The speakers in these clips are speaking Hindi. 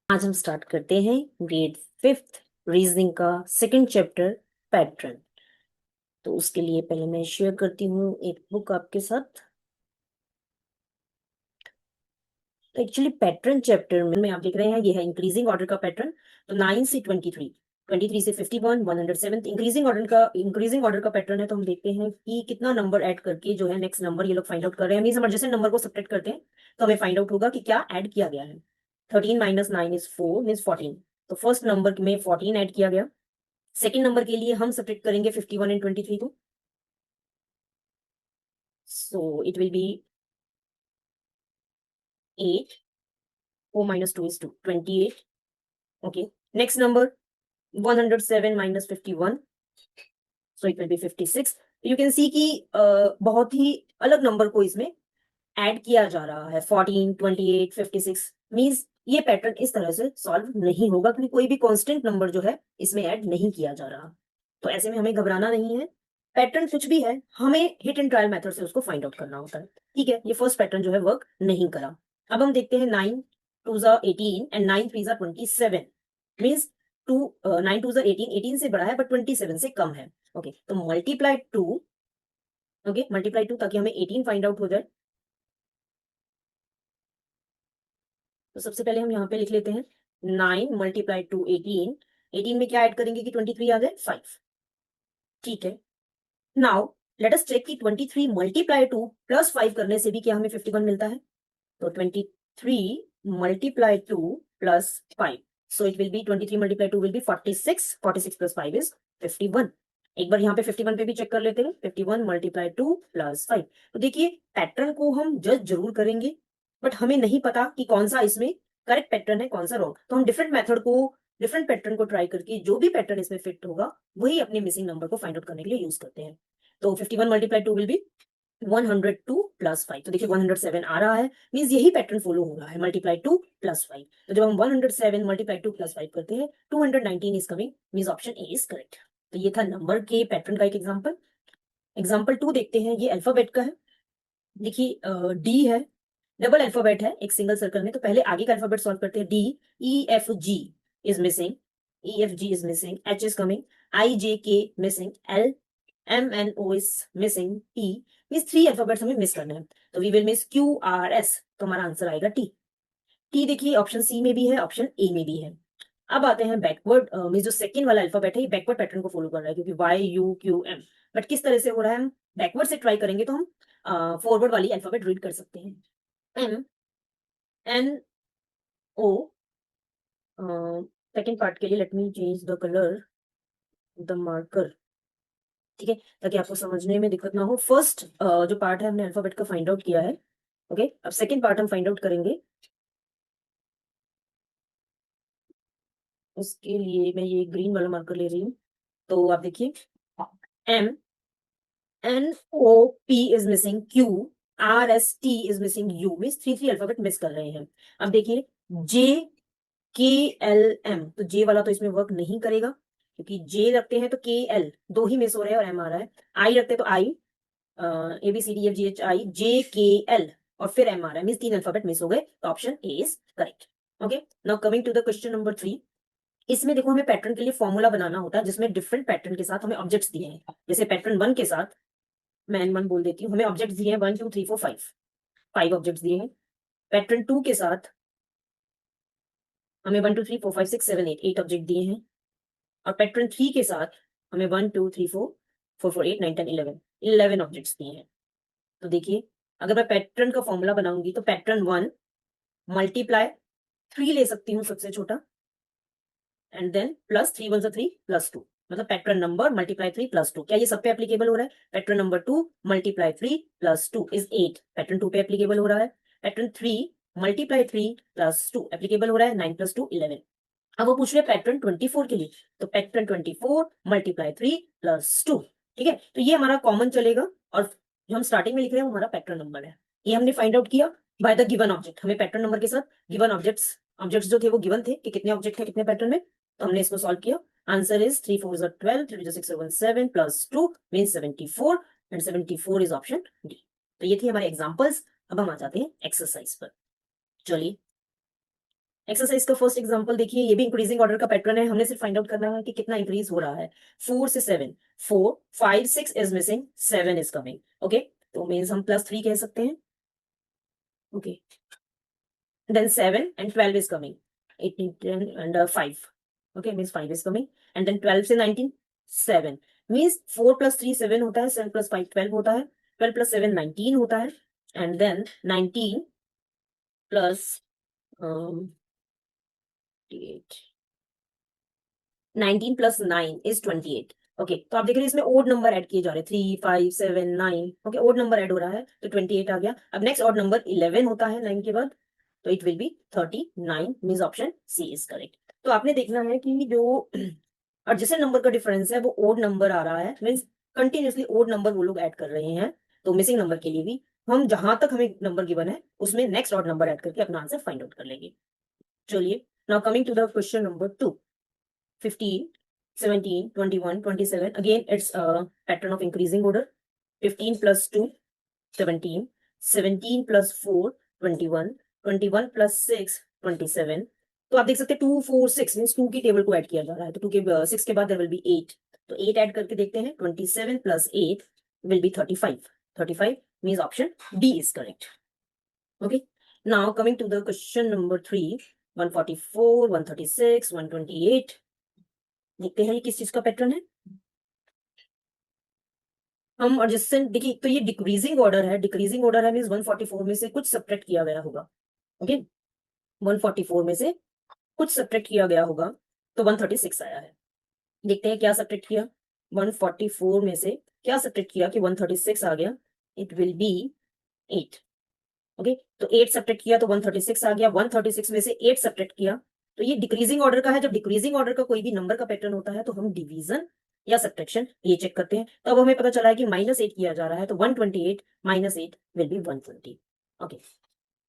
आज हम स्टार्ट करते हैं ग्रेड 5th रीजनिंग का सेकंड चैप्टर पैटर्न। तो उसके लिए पहले मैं शेयर करती हूँ एक बुक आपके साथ। तो एक्चुअली पैटर्न चैप्टर में आप देख रहे हैं ये है इंक्रीजिंग ऑर्डर का पैटर्न। तो 9 से 23, 23 से 51, 107 इंक्रीजिंग ऑर्डर का पैटर्न है। तो हम देखते हैं कि कितना नंबर ऐड करके जो है नेक्स्ट नंबर ये लोग फाइंड आउट कर रहे हैं। मींस हम एडजेसेंट नंबर को सब्ट्रैक्ट करते हैं तो हमें फाइंड आउट होगा कि क्या ऐड किया गया है। 13 माइनस 9 इज 4 मीन्स 14। तो फर्स्ट नंबर में 14 ऐड किया गया। सेकेंड नंबर के लिए हम सब्ट्रैक्ट करेंगे 51 एंड 23 को। So it will B 8, 4 minus 2 is 2, 28. Okay, next number 107 minus 51, so it will be 56. You can see कि बहुत ही अलग नंबर को इसमें ऐड किया जा रहा है। 14, 28, 56 मींस ये पैटर्न इस तरह से सॉल्व नहीं होगा क्योंकि कोई भी कांस्टेंट नंबर जो है इसमें ऐड नहीं किया जा रहा। तो ऐसे में हमें घबराना नहीं है। पैटर्न कुछ भी है, हमें हिट एंड ट्रायल मेथड से उसको फाइंड आउट करना होता है। ठीक है, ये फर्स्ट पैटर्न जो है वर्क नहीं करा। अब हम देखते हैं 9 2 जा 18 एंड 9 3 जा 27 मींस 2 9 2 जा 18, 18 से बड़ा है बट 27 से कम है। ओके, तो मल्टीप्लाई 2, ओके मल्टीप्लाई 2 ताकि हमें 18 फाइंड आउट हो जाए। तो सबसे पहले हम यहाँ पे लिख लेते हैं 9 मल्टीप्लाई टू 18। 18 में क्या ऐड करेंगे कि 23 आ जाए 5। ठीक है, नाउ लेट अस चेक कि 23 मल्टीप्लाई टू प्लस 5 करने से भी क्या हमें 51 मिलता है। तो 23 multiply two plus 5, so it will B 23 multiply two will be 46, 46 plus 5 is 51। एक बार यहाँ पे 51 पे भी चेक कर लेते हैं। 51 मल्टीप्लाई टू प्लस 5। तो देखिए पैटर्न को हम जज जरूर करेंगे बट हमें नहीं पता कि कौन सा इसमें करेक्ट पैटर्न है कौन सा रॉन्ग। तो हम डिफरेंट पैटर्न को ट्राई करके जो भी पैटर्न इसमें फिट होगा वही अपने मिसिंग नंबर को फाइंड आउट करने के लिए यूज करते हैं। तो 51 multiply two will be 102 plus 5। तो देखिए 107 आ रहा है मींस यही पैटर्न फॉलो हो रहा है, मल्टीप्लाई 2 प्लस 5। तो जब हम 107 मल्टीप्लाई 2 प्लस 5 करते हैं 219 is coming means option A is correct. तो ये था नंबर के पैटर्न का एक एग्जांपल। एग्जांपल 2 देखते हैं, ये अल्फाबेट का है। देखिए डी है, डबल अल्फाबेट है एक सिंगल सर्कल में। तो पहले आगे का अल्फाबेट सॉल्व करते हैं। D, E F G is missing, E F G is missing, H is coming, I J K missing, L M N O is missing, T means 3 alphabets हमें मिस करना है। तो we will miss Q R S, तो हमारा आंसर आएगा टी। टी देखिए ऑप्शन सी में भी है, ऑप्शन ए में भी है। अब आते हैं बैकवर्ड मींस जो सेकंड वाला अल्फाबेट है ये बैकवर्ड पैटर्न को फॉलो कर रहा है क्योंकि Y U Q M. But किस तरह से हो रहा है, हम बैकवर्ड से ट्राई करेंगे तो हम फॉरवर्ड वाली अल्फाबेट रीड कर सकते हैं। M N O, second part के लिए let me change the colour the marker. ठीक है, ताकि आपको समझने में दिक्कत ना हो। फर्स्ट जो पार्ट है हमने अल्फाबेट का फाइंड आउट किया है। ओके, अब सेकंड पार्ट हम फाइंड आउट करेंगे। उसके लिए मैं ये ग्रीन वाला मार्कर ले रही हूँ। तो आप देखिए M N O P is missing, Q R S T is missing, you means 3 alphabet miss कर रहे हैं। अब देखिए जे के एल एम, तो जे वाला तो इसमें वर्क नहीं करेगा क्योंकि जे रखते हैं तो के एल दो ही मिस हो रहे हैं और एम आ रहा है। आई रखते हैं तो I, A B C D F G H I J K L और फिर एम आ रहा है मीन्स 3 अल्फाबेट मिस हो गए। तो option A is correct. Okay, now coming to the question number 3। इसमें देखो हमें पैटर्न के लिए फॉर्मूला बनाना होता है जिसमें डिफरेंट पैटर्न के साथ हमें ऑब्जेक्ट्स दिए हैं। जैसे पैटर्न 1 के साथ मैं N1 बोल देती हूँ, हमें ऑब्जेक्ट्स दिए हैं 1 2 3 4 5, 5 ऑब्जेक्ट्स दिए हैं। पैटर्न 2 के साथ हमें 1 2 3 4 5 6 7 8, 8 ऑब्जेक्ट दिए हैं। और पैटर्न 3 के साथ हमें 1 2 3 4 4 4 8 9 10 11, 11 ऑब्जेक्ट्स दिए हैं। तो देखिए अगर मैं पैटर्न का फॉर्मूला बनाऊंगी तो पैटर्न 1 मल्टीप्लाई 3 ले सकती हूँ सबसे छोटा, एंड देन प्लस 3 1 3 प्लस 2, मतलब पैटर्न नंबर मल्टीप्लाई 3 प्लस 2। क्या ये सब पे एप्लीकेबल हो रहा है? Pattern number 2 multiply 3 plus 2 is 8, pattern 2 पे एप्लीकेबल हो रहा है। पैटर्न 3 मल्टीप्लाई 3 प्लस 2 एप्लीकेबल हो रहा है, 9 प्लस 2 11। अब वो पूछ रहे हैं पैटर्न 24 के लिए, तो पैटर्न 24 मल्टीप्लाई 3 प्लस 2। ठीक है, तो ये हमारा कॉमन चलेगा और जो हम स्टार्टिंग में लिख रहे हैं वो हमारा पैटर्न नंबर है। ये हमने फाइंड आउट किया बाय द गिवन ऑब्जेक्ट। हमें पैटर्न नंबर के साथ गिवन ऑब्जेक्ट्स जो थे वो गिवन थे कि कितने ऑब्जेक्ट है कितने पैटर्न में। तो हमने इसको सॉल्व किया। Answer is 3 4 12, 3 6 7 plus 2 means 74 and 74 is option D. तो ये थी हमारे एग्जांपल्स। अब हम आ जाते हैं एक्सरसाइज पर। चलिए एक्सरसाइज का फर्स्ट एग्जांपल देखिए, ये भी इंक्रीजिंग ऑर्डर का पैटर्न है, हमने सिर्फ फाइंड आउट करना है कि कितना इंक्रीज हो रहा है। 4 से 7, 4 5 6 is missing, 7 is coming. Okay, तो मीन्स हम +3 कह सकते हैं। Okay, then 7 and 12 is coming, 18 10 and 5, okay, means 5 is coming, and then 12 से 19, 7 means 4 plus 3 7 होता है, 7 plus 5 12 होता है, 12 plus 7 19 होता है, and then 19 plus 8, 19 plus 9 is 28। Okay, तो आप देख रहे हैं इसमें ओड नंबर ऐड किए जा रहे हैं, 3 5 7 9। ओके, ओड नंबर ऐड हो रहा है तो 28 आ गया। अब नेक्स्ट ओड नंबर 11 होता है 9 के बाद, तो it will be 39, means option C is correct. तो आपने देखना है कि जो एडजेसेंट नंबर का डिफरेंस है वो ओड नंबर आ रहा है, मींस कंटिन्यूअसली ओड नंबर वो लोग ऐड कर रहे हैं। तो मिसिंग नंबर के लिए भी हम जहां तक हमें नंबर गिवन है उसमें नेक्स्ट ऑड नंबर ऐड करके अपना आंसर फाइंड आउट कर लेंगे। चलिए, now coming to the question number 2। 15, 17, 21, 27. Again, it's a pattern of increasing order. 15 plus 2, 17. 17 plus 4, 21. 21 plus 6, 27. तो आप देख सकते हैं 2 4 6 मींस 2 की टेबल को ऐड किया जा रहा है, तो 2 के 6 के बाद देयर विल बी 8। तो 8 ऐड करके देखते हैं, 27 plus 8 will be 35। 35 means option D is correct। Okay, now coming to the question number 3। 144, 136, 128। देखते हैं ये किस चीज का पैटर्न है। हम एडजेसेंट देखिए, तो ये डिक्रीजिंग ऑर्डर है, डिक्रीजिंग ऑर्डर है मींस 144 में से कुछ सब्ट्रैक्ट किया गया होगा। ओके, 144 में से कुछ सब्ट्रैक्ट किया गया होगा, तो 136 आया है। देखते हैं क्या सब्ट्रैक्ट किया, 144 में से क्या सब्ट्रैक्ट किया कि 136 आ गया। It will B 8। ओके, तो 8 सब्ट्रैक्ट किया तो 136 आ गया, 136 में से 8 सब्ट्रैक्ट किया, तो ये डिक्रीजिंग ऑर्डर का है। जब डिक्रीजिंग ऑर्डर का कोई भी नंबर का पैटर्न होता है तो हम डिवीजन या सब्ट्रैक्शन ये चेक करते हैं। तो अब हमें पता चला है कि -8 किया जा रहा है, तो 128 -8 विल बी 120। ओके,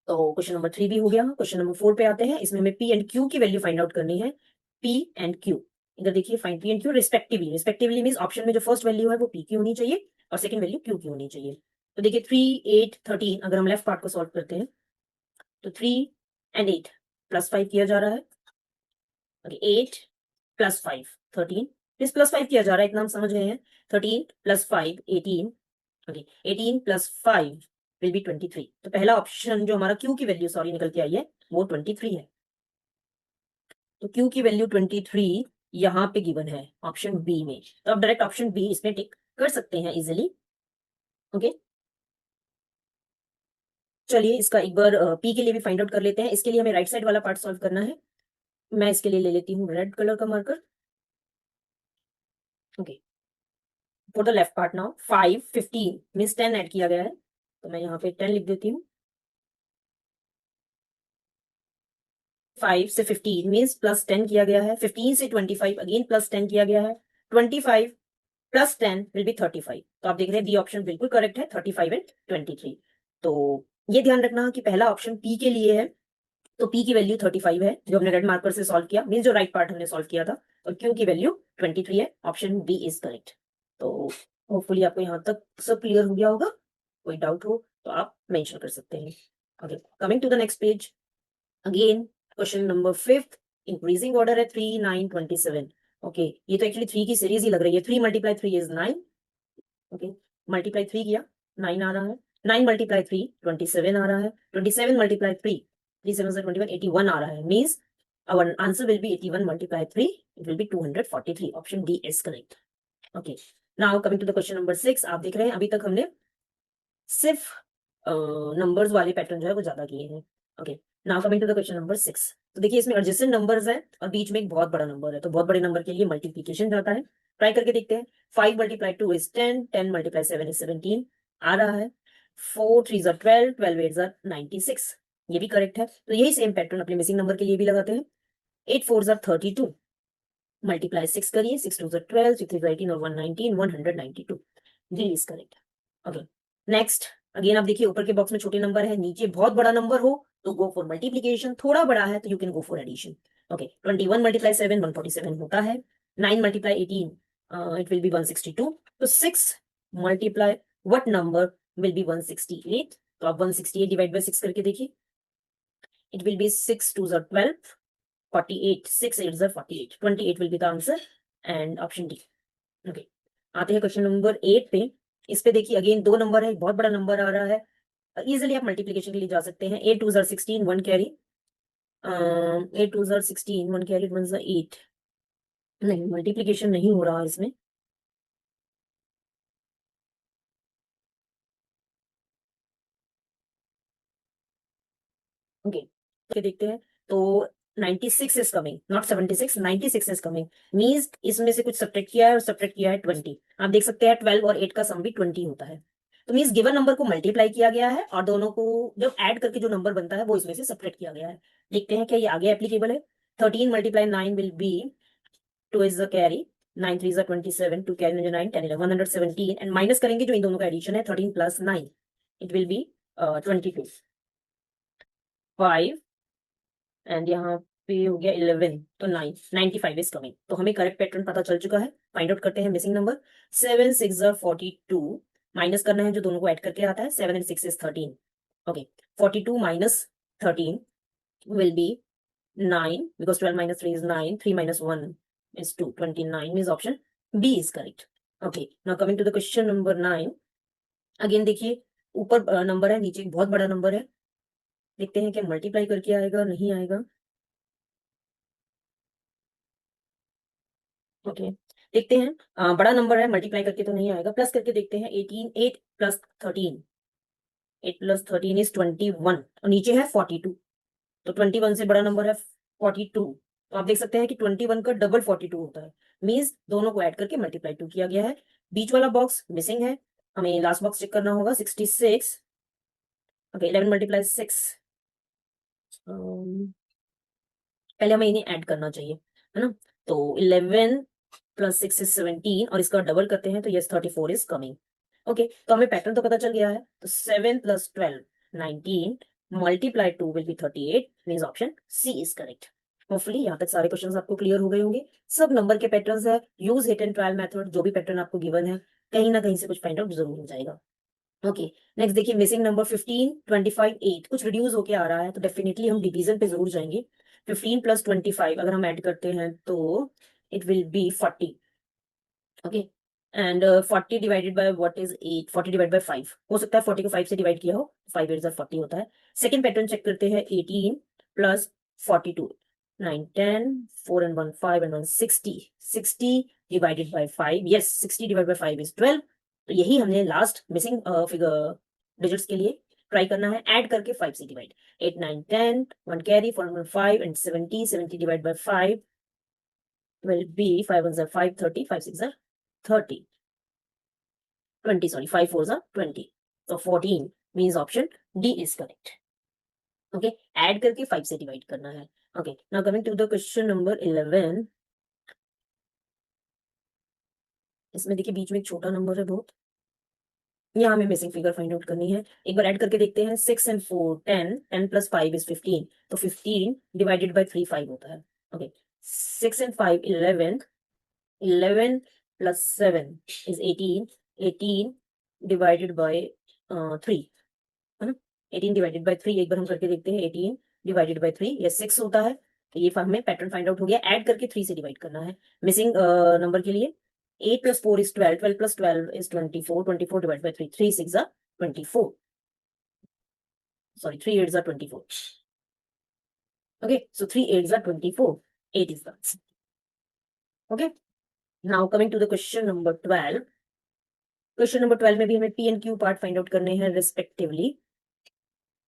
तो क्वेश्चन नंबर 3 भी हो गया। क्वेश्चन नंबर 4 पे आते हैं, इसमें हमें पी एंड क्यू की वैल्यू फाइंड आउट करनी है। पी एंड क्यू, इधर देखिए, find P and Q respectively. Respectively means option में जो फर्स्ट वैल्यू है वो पी की होनी चाहिए और सेकंड वैल्यू क्यू की होनी चाहिए। तो देखिए 3 8 13, अगर हम लेफ्ट पार्ट को सॉल्व करते हैं तो 3 एंड 8 +5 किया जा रहा है। ओके, 8 + 5 13, इस +5 किया जा रहा है, इतना हम समझ गए हैं। 13 + 5 18। Okay, 18 + 5 will be 23। तो पहला ऑप्शन जो हमारा क्यू की वैल्यू सॉरी निकल के आई है वो 23 है। तो क्यू की वैल्यू 23 यहाँ पे गिवन है ऑप्शन बी में, तो आप डायरेक्ट ऑप्शन बी इसमें टिक कर सकते हैं इजिली। ओके, चलिए इसका एक बार पी के लिए भी फाइंड आउट कर लेते हैं। इसके लिए हमें राइट साइड वाला पार्ट सॉल्व करना है। मैं इसके लिए ले लेती हूँ रेड कलर का marker. Okay, for the left part now 5 15 means 10 add किया गया है, तो मैं यहाँ पे 10 लिख देती हूँ। 5 से 15 मींस +10 किया गया है। 15 से 25 अगेन +10 किया गया है। 25 + 10 विल बी 35। तो आप देख रहे हैं डी ऑप्शन बिल्कुल करेक्ट है, 35 एंड 23। तो ये ध्यान रखना कि पहला ऑप्शन पी के लिए है, तो पी की वैल्यू 35 है जो हमने रेड मार्कर से सॉल्व किया, मींस जो राइट पार्ट हमने सॉल्व किया था, और क्यू की वैल्यू 23 है। Option B is correct. तो होपफुली आपको यहाँ तक सब क्लियर हो गया होगा। कोई डाउट हो तो आप मेंशन कर सकते हैं। Okay, coming to the next page. Again question number 5th, increasing order है 3 9 27। ओके, ये तो एक्चुअली 3 की सीरीज ही लग रही है। 3 × 3 इज 9। ओके, मल्टीप्लाई 3 किया 9 आ रहा है। 9 × 3 27 आ रहा है। 27 × 3 3 7 21 81 आ रहा है, means our answer will be 81 × 3, it will be 243। Option D is correct. Okay, now coming to the question number 6। आप देख रहे हैं अभी तक हमने सिर्फ नंबर्स वाले पैटर्न जो है वो ज्यादा किए हैं। Okay, now coming to the question number 6। तो देखिए इसमें एडजेसेंट नंबर्स है और बीच में एक बहुत बड़ा नंबर है, तो बहुत बड़े नंबर के लिए मल्टीप्लीकेशन जाता है। ट्राई करके देखते हैं। 5 × 2 इज 10, 10 × 7 इज 17 आ रहा है। 4 3 are 12, 12 8 are 96, ये भी करेक्ट है। तो यही सेम पैटर्न अपने मिसिंग नंबर के लिए भी लगाते हैं। 8 4 are 32, मल्टीप्लाई 6 करिए, 6 2 are 12, 6 3 are 18 और 119, 192। D is correct. Okay, next. Again आप देखिए ऊपर के बॉक्स में छोटे नंबर है, नीचे बहुत बड़ा नंबर हो तो गो फॉर मल्टीप्लीकेशन, थोड़ा बड़ा है तो you can go for addition. Okay, 21 × 7 147 होता है। 9 × 18 इट विल बी 162। तो 6 multiply what number will be 168। तो आप 168 डिवाइड बाय 6 करके देखिए, it will be 6 2s are 12, 48, 6 8s are 48, 28 will be the answer and option D. Okay, आते हैं क्वेश्चन नंबर 8 पे। इस पे देखिए अगेन दो नंबर है, बहुत बड़ा नंबर आ रहा है, इजीली आप मल्टीप्लिकेशन के लिए जा सकते हैं। 8 2s are 16, 1 carry, 8 2s are 16, 1 carry, 1 is 8, नहीं मल्टीप्लिकेशन नहीं हो रहा इसमें। Okay okay. देखते हैं तो 96 is coming, not 76, 96 is coming, means इसमें से कुछ सब्ट्रैक्ट किया है और सब्ट्रैक्ट किया है 20। आप देख सकते हैं 12 और 8 का सम भी 20 होता है, तो मींस गिवन नंबर को मल्टीप्लाई किया गया है और दोनों को जब ऐड करके जो नंबर बनता है वो इसमें से सब्ट्रैक्ट किया गया है। देखते हैं क्या ये आगे एप्लीकेबल है। 13 multiply 9 will be 2 is the carry, 9 3 is 27, 2 carry 9 10 11 117 and minus करेंगे जो इन दोनों का एडिशन है 13 plus 9, it will B 22, 5 and यहाँ पे हो गया 11, तो 9, 95 इज कमिंग। तो हमें करेक्ट पैटर्न पता चल चुका है। फाइंड आउट करते हैं मिसिंग नंबर। 7 6 are 42, माइनस करना है जो दोनों को ऐड करके आता है, 7 and 6 is 13। Okay, 42 minus 13 will be 9 because 12 minus 3 is 9, 3 minus 1 is 2, 29 means option B is correct। okay, now coming to the question number 9। Again देखिए ऊपर नंबर है, नीचे बहुत बड़ा नंबर है, देखते हैं कि मल्टीप्लाई करके आएगा नहीं आएगा। ओके देखते हैं, बड़ा नंबर है, मल्टीप्लाई करके तो नहीं आएगा, प्लस करके देखते हैं। 18, 8 प्लस 13, 8 प्लस 13 इज 21 और नीचे है 42, तो 21 से बड़ा नंबर है 42, तो आप देख सकते हैं कि 21 का डबल 42 होता है, मींस दोनों को ऐड करके मल्टीप्लाई 2 किया गया है। बीच वाला बॉक्स मिसिंग है, हमें लास्ट बॉक्स चेक करना होगा। 66, ओके 11 मल्टीप्लाई 6, पहले हमें इन्हें ऐड करना चाहिए, है ना, तो 11 प्लस 6 इज 17 और इसका डबल करते हैं तो यस 34 इज कमिंग। ओके, तो हमें पैटर्न तो पता चल गया है, तो 7 plus 12 19 multiply 2 will be 38, means option C is correct. Hopefully यहाँ तक सारे क्वेश्चंस आपको क्लियर हो गए होंगे। सब नंबर के पैटर्न्स है, use hit and trial method, जो भी पैटर्न आपको गिवन है कहीं ना कहीं से कुछ फाइंड आउट जरूर हो जाएगा। ओके नेक्स्ट देखिए मिसिंग नंबर 15 25 8, कुछ रिड्यूस होके आ रहा है तो डेफिनेटली हम डिवीजन पे जरूर जाएंगे। 15 प्लस 25 अगर हम ऐड करते हैं तो it will B 40। Okay and 40 divided by what is 8, 40 divide by 5, हो सकता है 40 को 5 से डिवाइड किया हो, 5 8 40 होता है। सेकंड पैटर्न चेक करते हैं, 18 plus 42, 9 10 4 and 1 5 and 1 60, 60 divided by 5, yes 60 divide by 5 is 12, तो यही हमने लास्ट मिसिंग फिगर डिजिट्स के लिए ट्राई करना है, ऐड करके 5 से divide. 8 9 10 1 carry 4 1 5 and 70, 70 divide by 5 will be 5 1s are 5 30, 5 6 are 30, 20 sorry 5 4s are 20, so 14 means option D is correct। okay, add करके 5 से डिवाइड करना है। okay, now coming to the question number 11। इसमें देखिए बीच में एक छोटा नंबर है बहुत, यहाँ हमें मिसिंग फिगर फाइंड आउट करनी है। एक बार ऐड करके देखते हैं, 6 and 4 10, 10 प्लस 5 is 15, तो 15 डिवाइडेड बाय 3 5 होता है। Okay 6 and 5 11, 11 plus 7 is 18, 18 divided by 3, है ना, 18 डिवाइडेड बाय 3 एक बार हम करके देखते हैं, 18 डिवाइडेड बाय 3 ये 6 होता है, तो ये हमें पैटर्न फाइंड आउट हो गया। ऐड करके 3 से डिवाइड करना है मिसिंग नंबर के लिए। 8 plus 4 is 12, 12 plus 12 is 24, 24 divided by 3, 3 6 are 24, sorry 3 8s are 24, okay, so 3 8s are 24, 8 is the answer। okay, now coming to the question number 12। Question number 12 में भी हमें P and Q part find out करने हैं रिस्पेक्टिवली।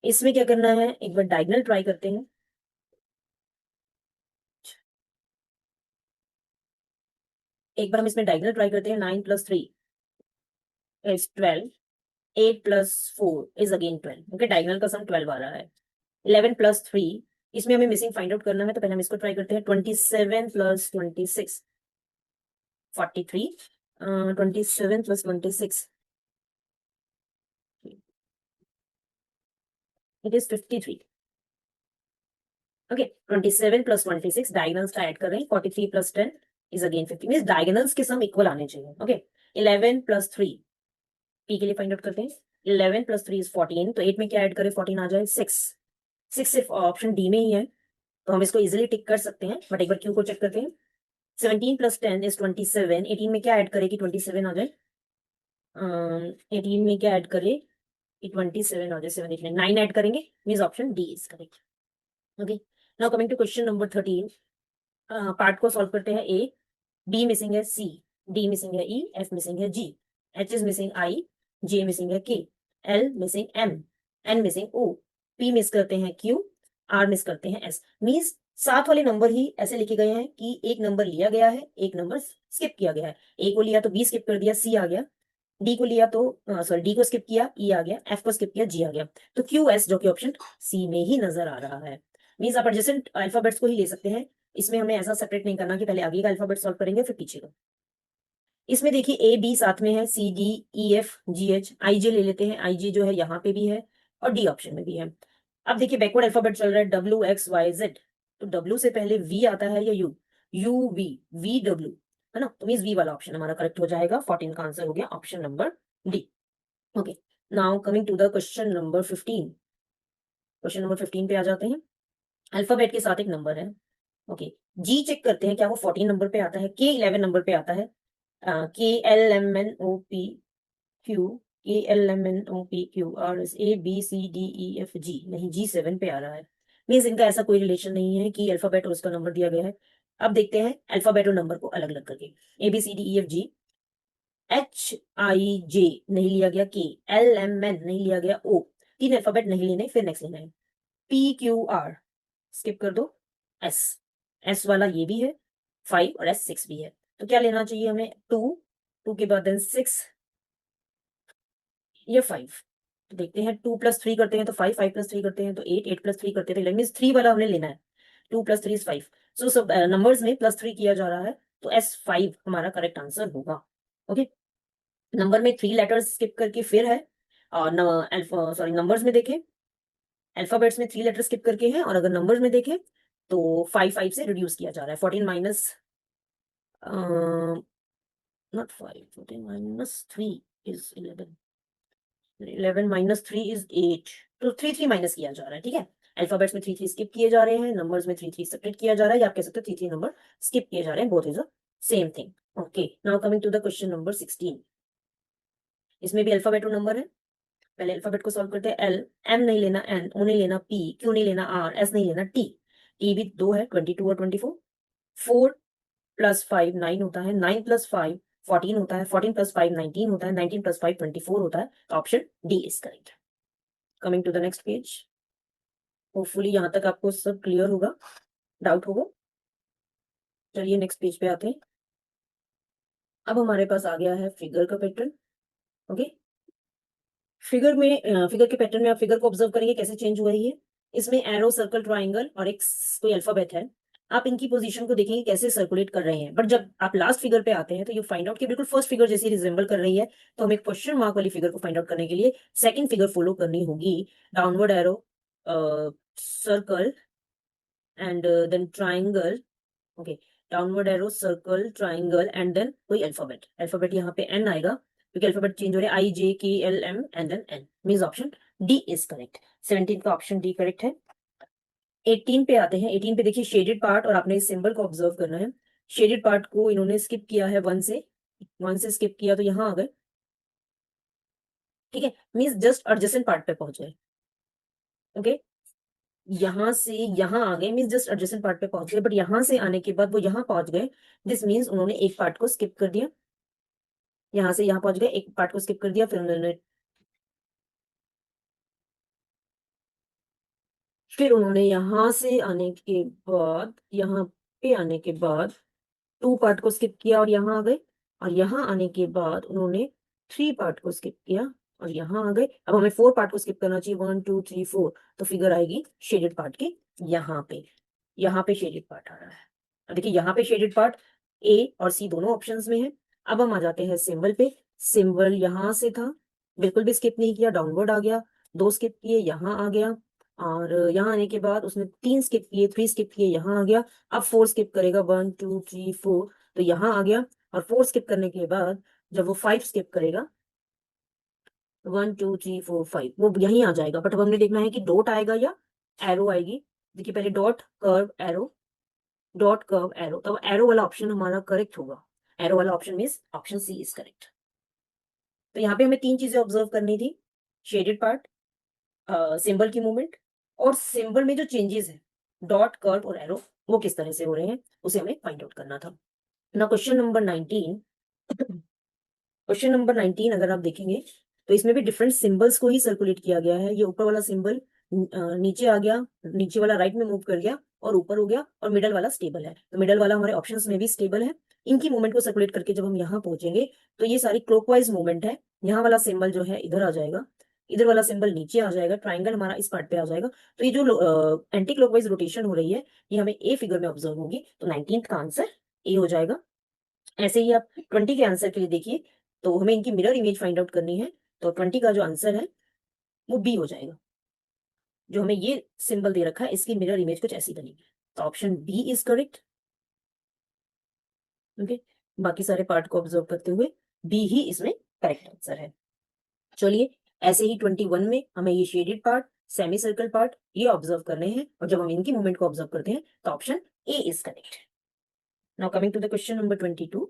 इसमें क्या करना है, एक बार डायगोनल ट्राई करते हैं। एक बार हम इसमें डायगोनल ट्राई करते हैं, 9 plus 3 is 12, 8 plus 4 is again 12, okay diagonal का सम 12 आ रहा है। 11 plus 3, इसमें हमें मिसिंग फाइंड आउट करना है, तो पहले हम इसको ट्राई करते हैं। 27 plus 26 43, 27 plus 26 it is 53, okay 27 plus 26 diagonals का ऐड कर रहे हैं, 43 plus 10 is again 50, means diagonals के सम इक्वल आने चाहिए। ओके 11 plus 3 पी के लिए फाइंड आउट करते हैं। 11 plus 3 is 14, तो 8 में क्या ऐड करें, 14 आ जाए 6, 6 सिर्फ ऑप्शन डी में ही है, तो हम इसको इजिली टिक कर सकते हैं, बट एक बार क्यू को चेक करते हैं। 17 + 10 = 27। 18 में क्या ऐड करे कि 27 आ जाए? 18 में क्या ऐड करे कि 27 आ जाए? 7 8 9 ऐड करेंगे, means option D is correct. Okay, now coming to question number 13। Part को सॉल्व करते हैं। ए, बी मिसिंग है सी, डी मिसिंग है ई, एफ मिसिंग है G, H is missing I, J missing है K, L missing M, N missing O, P miss करते हैं क्यू, आर मिस करते हैं एस। मीन्स सात वाले नंबर ही ऐसे लिखे गए हैं कि एक नंबर लिया गया है, एक नंबर स्किप किया गया है। ए को लिया तो बी स्किप कर दिया, सी आ गया। डी को लिया तो सॉरी, डी को स्किप किया, ई आ गया। एफ को स्किप किया, जी आ गया। तो क्यू एस जो कि ऑप्शन सी में ही नजर आ रहा है। मीन्स आप एडजेसेंट अल्फाबेट्स को ही ले सकते हैं, इसमें हमें ऐसा सेपरेट नहीं करना कि पहले आगे का अल्फाबेट सॉल्व करेंगे फिर पीछे का। इसमें देखिए ए बी साथ में है, C D E F G H, I J ले लेते हैं। आई जे जो है यहाँ पे भी है और डी ऑप्शन में भी है। अब देखिए बैकवर्ड अल्फाबेट चल रहा है डब्ल्यू एक्स वाई जेड, तो डब्ल्यू से पहले वी आता है या U? U V, V W, है ना? तो मीन्स वी वाला ऑप्शन हमारा करेक्ट हो जाएगा। 14 का आंसर हो गया option number D. Okay, now coming to the question number 15। Question number 15 पे आ जाते हैं। अल्फाबेट के साथ एक नंबर है। ओके, जी चेक करते हैं क्या वो 14 नंबर पे आता है, के 11 नंबर पे आता है, K L M N O P Q, K L M N O P Q, और A B C D E F G, नहीं जी 7 पे आ रहा है। मीन्स इनका ऐसा कोई रिलेशन नहीं है कि अल्फाबेट और उसका नंबर दिया गया है। अब देखते हैं अल्फाबेट और नंबर को अलग अलग करके। A B C D E F G, H I J नहीं लिया गया, के एल एम एन नहीं लिया गया, ओ, तीन अल्फाबेट नहीं लेने, फिर नेक्स्ट लेना है। पी क्यू आर स्किप कर दो, एस, एस वाला ये भी है, 5 और एस 6 भी है। तो क्या लेना चाहिए हमें? 2, 2 के बाद देन 6 या 5। तो देखते हैं, 2 + 3 करते हैं तो 5, 5 + 3 करते हैं तो 8, 8 + 3 करते हैं तो 11, मीन्स 3 वाला हमने लेना है। 2 + 3 = 5। सो सब नंबर्स में +3 किया जा रहा है, तो S5 हमारा करेक्ट आंसर होगा। ओके, नंबर में 3 लेटर्स स्किप करके फिर है, और सॉरी नंबर्स में देखें, अल्फाबेट्स में 3 लेटर स्किप करके हैं, और अगर नंबर्स में देखें तो 5 5 से रिड्यूस किया जा रहा है। 14 minus not 5, 14 minus 3 is 11, 11 minus 3 is 8, तो 3 3 माइनस किया जा रहा है। ठीक है, अल्फाबेट्स में 3 3 स्किप किए जा रहे हैं, नंबर्स में 3 3 सब्ट्रैक्ट किया जा रहा है, या आप कह सकते हो 3 3 नंबर स्किप किए जा रहे हैं, both is a same thing. Okay, now coming to the question number 16। इसमें भी अल्फाबेट और नंबर है। पहले अल्फाबेट को सॉल्व करते हैं। एल, एम नहीं लेना, एन, ओ नहीं लेना, पी, क्यू नहीं लेना, आर, एस नहीं लेना, टी, टी भी दो है, 22 और 24। 4 + 5 9 होता है, 9 + 5 14 होता है, 14 + 5 19 होता है, 19 + 5 24 होता है। तो option D is correct. Coming to the next page. Hopefully यहाँ तक आपको सब क्लियर होगा, डाउट होगा। चलिए नेक्स्ट पेज पे आते हैं। अब हमारे पास आ गया है फिगर का पैटर्न। ओके, फिगर के पैटर्न में आप फिगर को ऑब्जर्व करेंगे कैसे चेंज हुआ है ये। इसमें एरो, सर्कल, ट्राइंगल और एक कोई अल्फाबेट है। आप इनकी पोजीशन को देखेंगे कैसे सर्कुलेट कर रहे हैं, बट जब आप लास्ट फिगर पे आते हैं तो यू फाइंड आउट कि बिल्कुल फर्स्ट फिगर जैसी रिजेंबल कर रही है। तो हमें क्वेश्चन मार्क वाली फिगर को फाइंड आउट करने के लिए सेकंड फिगर फॉलो करनी होगी। Downward arrow, circle and then triangle. Okay, downward arrow, circle, triangle and then कोई अल्फाबेट। अल्फाबेट यहाँ पे एन आएगा क्योंकि अल्फाबेट चेंज हो रहे हैं, I J K L M and then N, means option D is correct. 17 का ऑप्शन डी करेक्ट है। 18 पे आते हैं। 18 पे देखिए शेडेड पार्ट, और आपने इस सिंबल को ऑब्जर्व करना है। शेडेड पार्ट को इन्होंने स्किप किया है, 1 से स्किप किया तो यहाँ आ गए। ठीक है, मींस जस्ट एडजेसेंट पार्ट पे पहुंच गए। ओके, यहाँ से यहाँ आ गए, मींस जस्ट एडजेसेंट पार्ट पे पहुंच गए, बट यहाँ से आने के बाद वो यहाँ पहुंच गए। दिस मींस उन्होंने एक पार्ट को स्किप कर दिया, यहाँ से यहाँ पहुंच गए, एक पार्ट को स्किप कर दिया, फिर उन्होंने यहाँ से आने के बाद, यहाँ पे आने के बाद 2 पार्ट को स्किप किया और यहाँ आ गए, और यहाँ आने के बाद उन्होंने 3 पार्ट को स्किप किया और यहाँ आ गए। अब हमें 4 पार्ट को स्किप करना चाहिए, 1 2 3 4, तो फिगर आएगी शेडेड पार्ट के यहाँ पे शेडेड पार्ट आ रहा है। अब देखिए यहाँ पे शेडेड पार्ट ए और सी दोनों ऑप्शंस में है। अब हम आ जाते हैं सिंबल पे। सिंबल यहाँ से था, बिल्कुल भी स्किप नहीं किया, डाउनवर्ड आ गया, 2 स्किप किए, यहाँ आ गया, और यहाँ आने के बाद उसने 3 स्किप किए, 3 स्किप किए, यहाँ आ गया। अब 4 स्किप करेगा, 1 2 3 4, तो यहाँ आ गया, और 4 स्किप करने के बाद जब वो 5 स्किप करेगा, 1 2 3 4 5, वो यहीं आ जाएगा। बट अब हमने देखना है कि डॉट आएगा या एरो आएगी, देखिए पहले dot curve arrow, dot curve arrow, तो एरो वाला ऑप्शन हमारा करेक्ट होगा। एरो वाला option means option C is correct. तो यहाँ पे हमें 3 चीजें ऑब्जर्व करनी थी, शेडेड पार्ट, सिंबल की मूवमेंट, और सिंबल में जो चेंजेस है डॉट कर्व और एरो वो किस तरह से हो रहे हैं उसे हमें फाइंड आउट करना था। ना क्वेश्चन नंबर 19, क्वेश्चन नंबर 19 अगर आप देखेंगे तो इसमें भी डिफरेंट सिंबल्स को ही सर्कुलेट किया गया है। ये ऊपर वाला सिंबल नीचे आ गया, नीचे वाला राइट में मूव कर गया और ऊपर हो गया, और मिडल वाला स्टेबल है, तो मिडल वाला हमारे ऑप्शंस में भी स्टेबल है। इनकी मूवमेंट को सर्कुलेट करके जब हम यहाँ पहुंचेंगे तो ये सारी क्लॉकवाइज मूवमेंट है। यहाँ वाला सिंबल जो है इधर आ जाएगा, इधर वाला सिंबल नीचे आ जाएगा, ट्राइंगल हमारा इस पार्ट पे आ जाएगा। तो ये जो एंटी क्लॉकवाइज रोटेशन हो रही है ये हमें ए फिगर में ऑब्जर्व होगी, तो 19 का आंसर ए हो जाएगा। ऐसे ही आप 20 के आंसर के लिए देखिए, तो हमें इनकी मिरर इमेज फाइंड आउट करनी है, तो 20 का जो आंसर है वो बी हो जाएगा। जो हमें ये सिंबल दे रखा है इसकी मिरर इमेज कुछ ऐसी बनेगी, तो option B is correct. Okay, बाकी सारे पार्ट को ऑब्जर्व करते हुए बी ही इसमें करेक्ट आंसर है। चलिए, ऐसे ही 21 में हमें ये shaded part, semi circle part ये ऑब्जर्व करने हैं, और जब हम इनकी मूवमेंट को ऑब्जर्व करते हैं तो option A is correct. Now coming to the question number 22।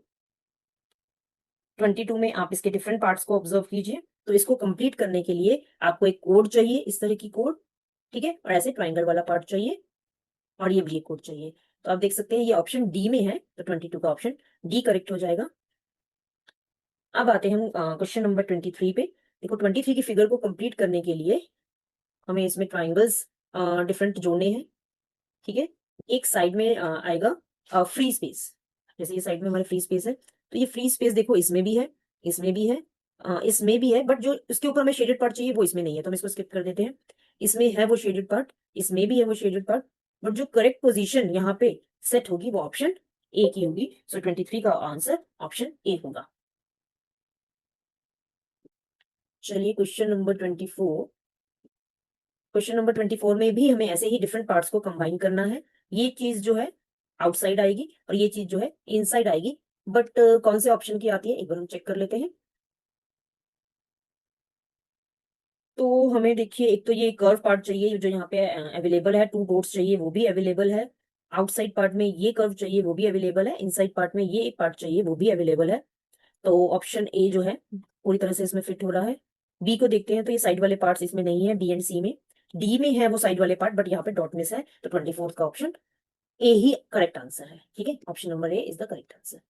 22 में आप इसके डिफरेंट पार्ट्स को ऑब्जर्व कीजिए। तो इसको कंप्लीट करने के लिए आपको एक कोड चाहिए, इस तरह की कोड, ठीक है, और ऐसे ट्राइंगल वाला पार्ट चाहिए, और ये भी एक कोड चाहिए। तो आप देख सकते हैं ये ऑप्शन डी में है, तो 22 का ऑप्शन डी करेक्ट हो जाएगा। अब आते हैं हम क्वेश्चन नंबर 23 पे। देखो 23 की फिगर को कंप्लीट करने के लिए हमें इसमें ट्राइंगल्स डिफरेंट जोड़ने हैं, ठीक है। एक साइड में आएगा फ्री स्पेस, जैसे ये साइड में हमारे फ्री स्पेस है, तो ये फ्री स्पेस देखो इसमें भी है, इसमें भी है, इसमें भी है, बट जो इसके ऊपर हमें शेडेड पार्ट चाहिए वो इसमें नहीं है, तो हम इसको स्किप कर देते हैं। इसमें है वो शेडेड पार्ट, इसमें भी है वो शेडेड पार्ट, बट जो करेक्ट पोजीशन यहाँ पे सेट होगी वो ऑप्शन ए की होगी। सो 23 का आंसर ऑप्शन ए होगा। चलिए क्वेश्चन नंबर 24। क्वेश्चन नंबर 24 में भी हमें ऐसे ही डिफरेंट पार्ट्स को कंबाइन करना है। ये चीज जो है आउटसाइड आएगी और ये चीज जो है इनसाइड आएगी, बट कौन से ऑप्शन की आती है एक बार हम चेक कर लेते हैं। तो हमें देखिए एक तो ये कर्व पार्ट चाहिए जो यहाँ पे अवेलेबल है, 2 डॉट्स चाहिए वो भी अवेलेबल है। आउटसाइड पार्ट में ये कर्व चाहिए वो भी अवेलेबल है, इनसाइड पार्ट में ये एक पार्ट चाहिए वो भी अवेलेबल है। तो ऑप्शन ए जो है पूरी तरह से इसमें फिट हो रहा है। बी को देखते हैं तो ये साइड वाले पार्ट्स इसमें नहीं है, बी एंड सी में। डी में है वो साइड वाले पार्ट, बट यहाँ पे डॉट मिस है, तो 24 का option A he correct answer है, ठीक है। Option number A is the correct answer.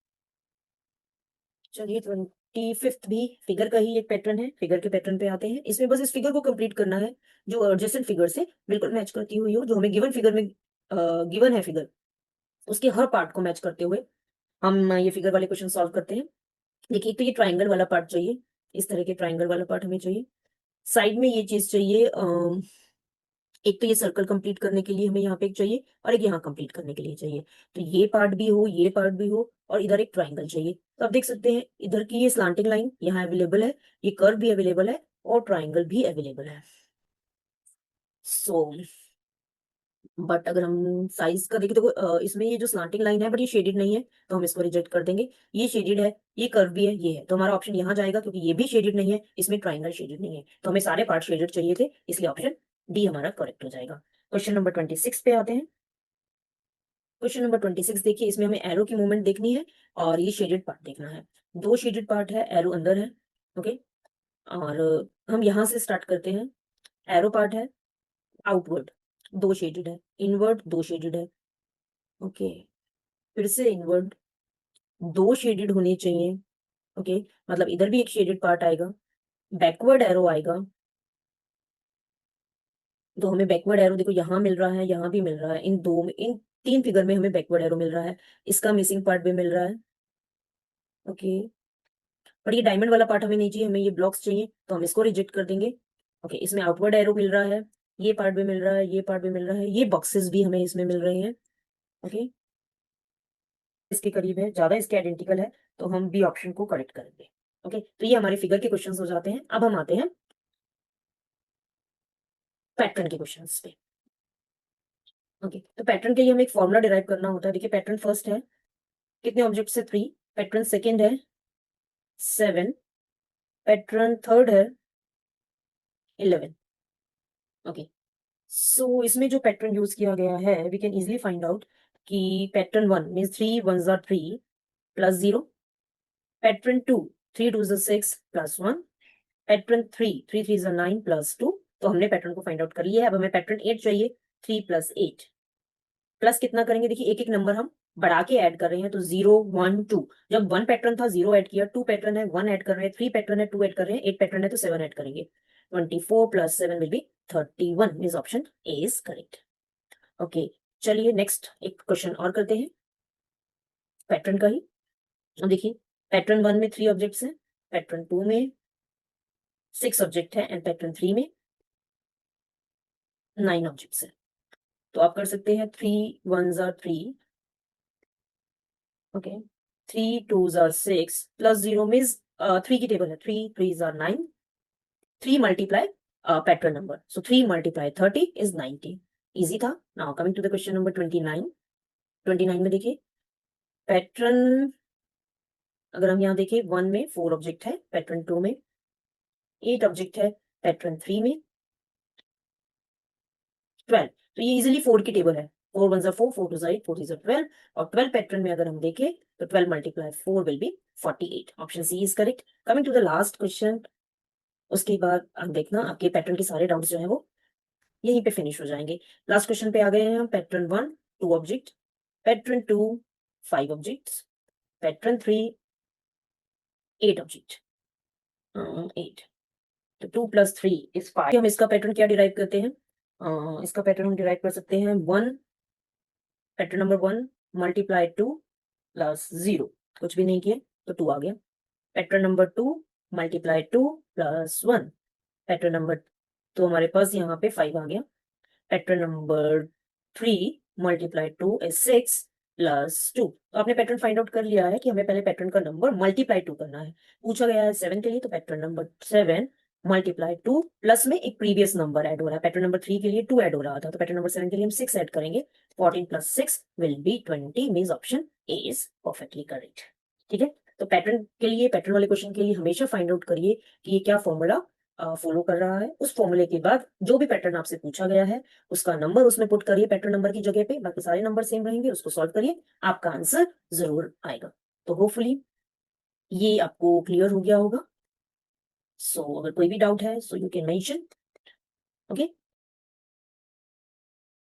चलिए 25th भी फिगर का ही एक पैटर्न है, फिगर के पैटर्न पे आते हैं। इसमें बस इस फिगर को कंप्लीट करना है जो एडजेसेंट फिगर से बिल्कुल मैच करती हुई हो, जो हमें गिवन फिगर में गिवन है फिगर, उसके हर पार्ट को मैच करते हुए हम ये फिगर वाले क्वेश्चन सॉल्व करते हैं। देखिए एक तो ये ट्राइंगल वाला पार्ट चाहिए, इस तरह के ट्राइंगल वाला पार्ट हमें चाहिए। साइड में ये चीज चाहिए, एक तो ये सर्कल कंप्लीट करने के लिए हमें यहाँ पे एक चाहिए, और एक यहाँ कंप्लीट करने के लिए चाहिए। तो ये पार्ट भी हो, ये पार्ट भी हो, और इधर एक ट्राइंगल चाहिए। तो आप देख सकते हैं इधर की ये स्लांटिंग लाइन यहाँ अवेलेबल है, ये कर्व भी अवेलेबल है, और ट्राइंगल भी अवेलेबल है। सो बट अगर हम साइज का देखें तो इसमें ये जो स्लांटिंग लाइन है बट ये शेडेड नहीं है, तो हम इसको रिजेक्ट कर देंगे। ये शेडेड है, ये कर्व भी है, ये है, तो हमारा ऑप्शन यहाँ जाएगा, क्योंकि ये भी शेडेड नहीं है, इसमें ट्राइंगल शेडेड नहीं है, तो हमें सारे पार्ट शेडेड चाहिए थे, इसलिए ऑप्शन डी हमारा करेक्ट हो जाएगा। क्वेश्चन नंबर 26 पे आते हैं। क्वेश्चन नंबर 26 देखिए, इसमें हमें एरो की मूवमेंट देखनी है और ये शेडेड पार्ट देखना है। 2 शेडेड पार्ट है, एरो अंदर है, ओके। और हम यहाँ से स्टार्ट करते हैं। एरो पार्ट है आउटवर्ड, 2 शेडेड है, इनवर्ड 2 शेडेड है, ओके। फिर से इनवर्ड 2 शेडेड होने चाहिए, ओके। मतलब इधर भी एक शेडेड पार्ट आएगा, बैकवर्ड एरो आएगा, तो हमें बैकवर्ड एरो देखो यहाँ मिल रहा है, यहाँ भी मिल रहा है, इन 2 में, इन 3 फिगर में हमें बैकवर्ड एरो मिल रहा है। इसका मिसिंग पार्ट भी मिल रहा है, ओके। पर ये डायमंड वाला पार्ट हमें नहीं चाहिए, हमें ये ब्लॉक्स चाहिए, तो हम इसको रिजेक्ट कर देंगे, ओके। इसमें आउटवर्ड एरो मिल रहा है, ये पार्ट भी मिल रहा है, ये पार्ट भी मिल रहा है, ये बॉक्सेस भी हमें इसमें मिल रहे हैं, ओके। इसके करीब है, ज्यादा इसके आइडेंटिकल है, तो हम बी ऑप्शन को करेक्ट करेंगे, ओके। तो ये हमारे फिगर के क्वेश्चंस हो जाते हैं। अब हम आते हैं पैटर्न के क्वेश्चंस पे, ओके। तो पैटर्न के लिए हमें एक फॉर्मुला डिराइव करना होता है। देखिए पैटर्न फर्स्ट है, कितने ऑब्जेक्ट से 3, पैटर्न सेकेंड है 7, पैटर्न थर्ड है 11, ओके। सो इसमें जो पैटर्न यूज किया गया है we can easily find out कि pattern 1 means 3 1s are 3 plus 0, pattern 2 3 2s are 6 plus 1, pattern 3 3 3s are 9 plus 2। तो हमने पैटर्न को फाइंड आउट कर लिया है। अब हमें पैटर्न 8 चाहिए। 3 प्लस 8 प्लस कितना करेंगे, देखिए एक एक नंबर हम बढ़ा के ऐड कर रहे हैं, तो 0 1 2। जब 1 पैटर्न था 0 ऐड किया, 2 पैटर्न है 1 ऐड कर रहे हैं, 3 पैटर्न है 2 ऐड कर रहे हैं, 8 पैटर्न है तो 7 ऐड करेंगे। 24 plus 7 will be 31 means option A is correct. Okay, चलिए नेक्स्ट एक क्वेश्चन और करते हैं पैटर्न का ही। अब देखिए पैटर्न 1 में 3 ऑब्जेक्ट्स हैं, पैटर्न 2 में 6 ऑब्जेक्ट है एंड पैटर्न 3 में 9 ऑब्जेक्ट्स है। तो आप कर सकते हैं 3 1s are 3, okay, 3 2s are 6 plus 0 means 3 की टेबल है, 3 3s are 9, 3 multiply pattern number, so 3 multiply 30 is 90। Easy था। Now coming to the question number 29। 29 में देखिए पैटर्न, अगर हम यहाँ देखें 1 में 4 ऑब्जेक्ट है, पैटर्न 2 में 8 ऑब्जेक्ट है, पैटर्न 3 में 12। तो ये इजिली 4 की टेबल है, 4 1s are 4 4 2s are 8 4 3s are 12, और 12 पैटर्न में अगर हम देखें तो 12 multiply 4 will be 48। Option C is correct. Coming to the last question, उसके बाद आप देखना आपके पैटर्न के सारे डाउट्स जो है वो यहीं पे फिनिश हो जाएंगे। लास्ट क्वेश्चन पे आ गए हैं हम। Pattern 1 2 object, pattern 2 5 objects, pattern 3 8 object, 8। तो 2 प्लस 3 इज 5। हम इसका पैटर्न क्या डिराइव करते हैं, इसका पैटर्न हम डिराइव कर सकते हैं 1, पैटर्न नंबर 1 मल्टीप्लाई 2 प्लस 0, कुछ भी नहीं किया तो 2 आ गया। Pattern number 2 multiply 2 plus 1, pattern number, तो हमारे पास यहाँ पे 5 आ गया। Pattern number 3 multiply 2 is 6 plus 2। तो आपने पैटर्न फाइंड आउट कर लिया है कि हमें पहले पैटर्न का नंबर मल्टीप्लाई 2 करना है। पूछा गया है 7 के लिए, तो पैटर्न नंबर 7 मल्टीप्लाई 2 प्लस में एक प्रीवियस नंबर ऐड हो रहा है, पैटर्न नंबर 3 के लिए 2 ऐड हो रहा था, तो पैटर्न नंबर 7 के लिए हम 6 ऐड करेंगे। 14 plus 6 will be 20 means option A is perfectly correct. ठीक है, तो पैटर्न के लिए, पैटर्न वाले क्वेश्चन के लिए हमेशा फाइंड आउट करिए कि ये क्या फॉर्मूला फॉलो कर रहा है। उस फॉर्मूले के बाद जो भी पैटर्न आपसे पूछा गया है उसका नंबर उसमें पुट करिए पैटर्न नंबर की जगह पे, बाकी सारे नंबर सेम रहेंगे, उसको सॉल्व करिए, आपका आंसर जरूर आएगा। तो होपफुली ये आपको क्लियर हो गया होगा। सो अगर कोई भी डाउट है so you can mention. Okay,